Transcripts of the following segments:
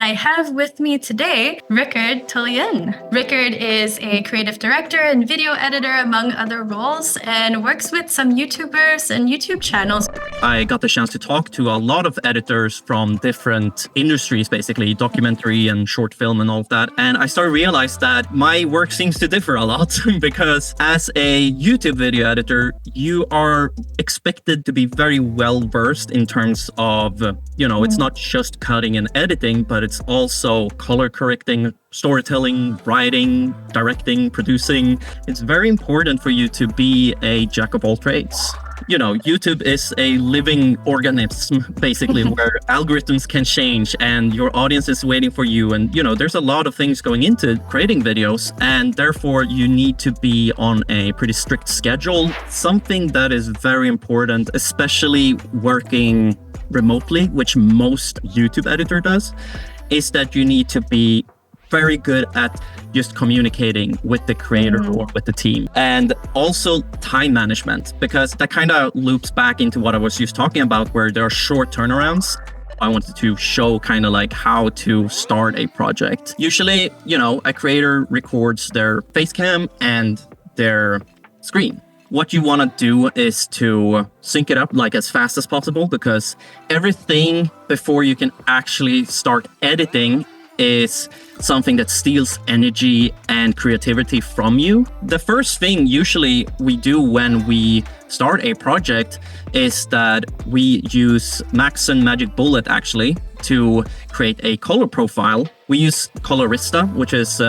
I have with me today Rikard Tholén. Rikard is a creative director and video editor, among other roles, and works with some YouTubers and YouTube channels. I got the chance to talk to a lot of editors from different industries, basically documentary and short film and all of that. And I started to realize that my work seems to differ a lot because as a YouTube video editor, you are expected to be very well versed in terms of, it's not just cutting and editing, but it's also color correcting, storytelling, writing, directing, producing. It's very important for you to be a jack of all trades. YouTube is a living organism, basically, where algorithms can change and your audience is waiting for you. And, there's a lot of things going into creating videos, and therefore you need to be on a pretty strict schedule. Something that is very important, especially working remotely, which most YouTube editor does, is that you need to be very good at just communicating with the creator or with the team. And also time management, because that kind of loops back into what I was just talking about, where there are short turnarounds. I wanted to show kind of like how to start a project. Usually, a creator records their face cam and their screen. What you want to do is to sync it up like as fast as possible, because everything before you can actually start editing is something that steals energy and creativity from you. The first thing usually we do when we start a project is that we use Maxon Magic Bullet actually to create a color profile. We use Colorista, which is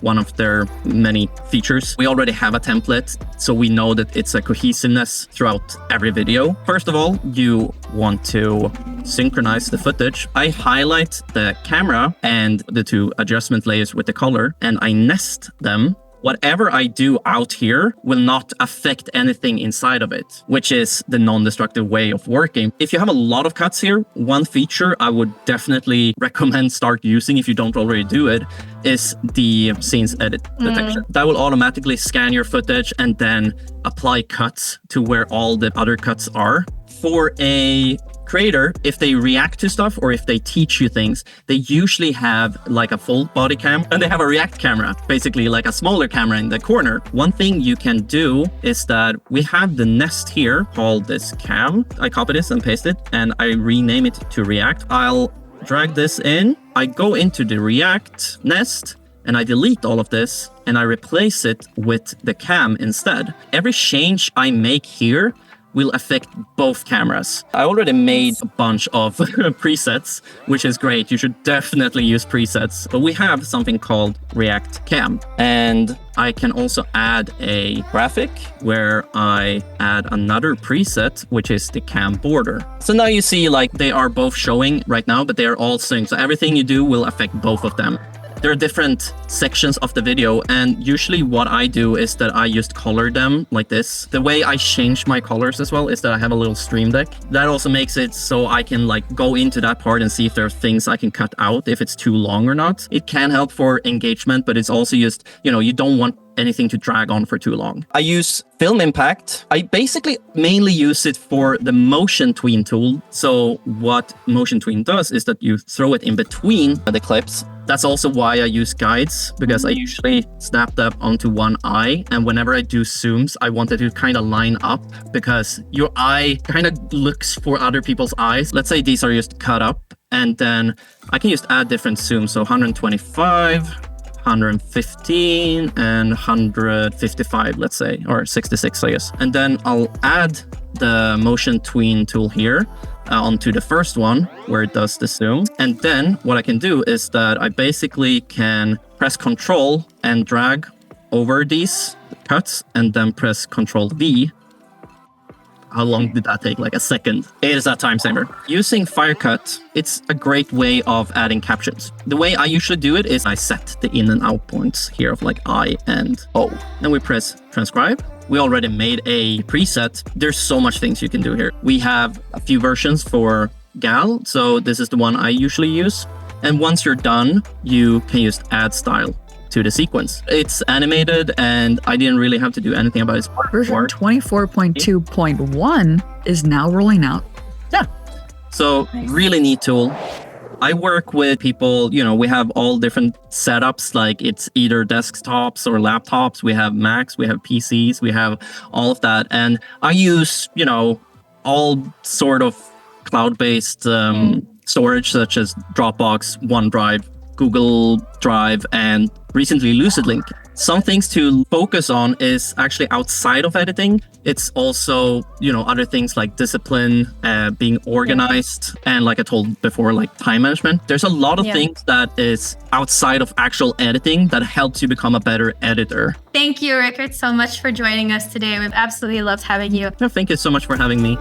one of their many features. We already have a template, so we know that it's a cohesiveness throughout every video. First of all, you want to synchronize the footage. I highlight the camera and the two adjustment layers with the color, and I nest them. Whatever I do out here will not affect anything inside of it, which is the non-destructive way of working. If you have a lot of cuts here, one feature I would definitely recommend start using if you don't already do it is the scenes edit detection. That will automatically scan your footage and then apply cuts to where all the other cuts are. For a creator, if they react to stuff or if they teach you things, they usually have like a full body cam and they have a react camera, basically like a smaller camera in the corner. One thing you can do is that we have the nest here called this cam. I copy this and paste it and I rename it to react. I'll drag this in. I go into the react nest and I delete all of this and I replace it with the cam instead. Every change I make here will affect both cameras. I already made a bunch of presets, which is great. You should definitely use presets. But we have something called React Cam. And I can also add a graphic where I add another preset, which is the cam border. So now you see like they are both showing right now, but they are all synced. So everything you do will affect both of them. There are different sections of the video, and usually what I do is that I just color them like this. The way I change my colors as well is that I have a little stream deck. That also makes it so I can like go into that part and see if there are things I can cut out if it's too long or not. It can help for engagement, but it's also just, you don't want anything to drag on for too long. I use Film Impact. I basically mainly use it for the motion tween tool. So what motion tween does is that you throw it in between the clips. That's also why I use guides, because I usually snap that onto one eye. And whenever I do zooms, I want it to kind of line up because your eye kind of looks for other people's eyes. Let's say these are just cut up, and then I can just add different zooms. So 125, 115 and 155, let's say, or 66, I guess. And then I'll add the motion tween tool here onto the first one where it does the zoom. And then what I can do is that I basically can press Control and drag over these cuts and then press Control V. How long did that take? Like a second. It is a time saver. Using Firecut, it's a great way of adding captions. The way I usually do it is I set the in and out points here of like I and O. Then we press transcribe. We already made a preset. There's so much things you can do here. We have a few versions for GAL. So this is the one I usually use. And once you're done, you can just add style to the sequence. It's animated and I didn't really have to do anything about it. Version 24.2.1 is now rolling out. Yeah. So really neat tool. I work with people, we have all different setups, like it's either desktops or laptops. We have Macs, we have PCs, we have all of that. And I use, all sort of cloud-based storage, such as Dropbox, OneDrive, Google Drive, and recently LucidLink. Some things to focus on is actually outside of editing. It's also, other things like discipline, being organized, and like I told before, like time management. There's a lot of things that is outside of actual editing that helps you become a better editor. Thank you, Rikard, so much for joining us today. We've absolutely loved having you. Thank you so much for having me.